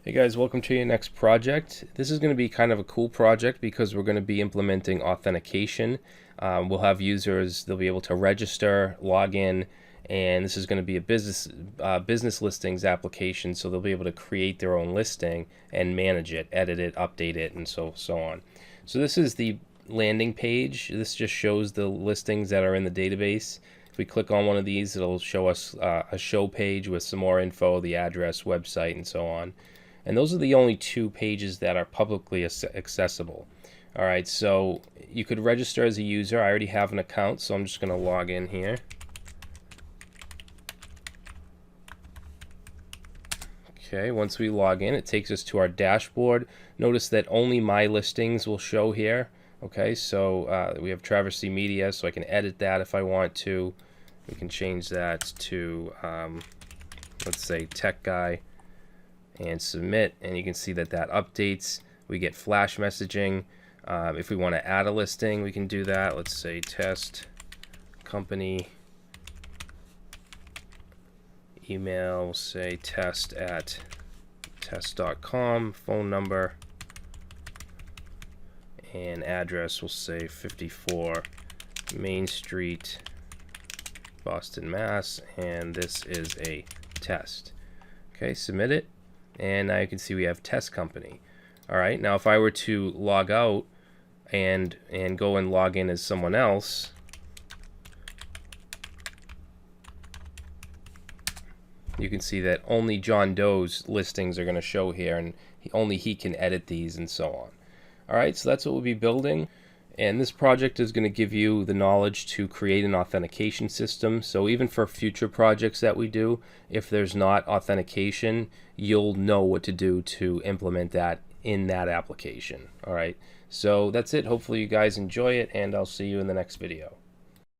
Hey guys, welcome to your next project. This is going to be kind of a cool project because we're going to be implementing authentication. We'll have users, they'll be able to register, log in, and this is going to be a business listings application, so they'll be able to create their own listing and manage it, edit it, update it, and so on. So this is the landing page. This just shows the listings that are in the database. If we click on one of these, it'll show us a show page with some more info, the address, website, and so on. And those are the only two pages that are publicly accessible. All right, so you could register as a user. I already have an account, so I'm just going to log in here. Okay, once we log in, it takes us to our dashboard. Notice that only my listings will show here. Okay, so we have Traversy Media, so I can edit that if I want to. We can change that to, let's say, Tech Guy, and submit, and you can see that updates. We get flash messaging. If we want to add a listing, we can do that. Let's say test company, email, we'll say test@test.com, phone number, and address, we'll say 54 Main Street, Boston, Mass, and this is a test. Okay, submit it. And now you can see we have test company. All right, now if I were to log out and go and log in as someone else, you can see that only John Doe's listings are going to show here, and only he can edit these and so on. All right, so that's what we'll be building. And this project is going to give you the knowledge to create an authentication system. So even for future projects that we do, if there's not authentication, you'll know what to do to implement that in that application. All right, so that's it. Hopefully you guys enjoy it, and I'll see you in the next video.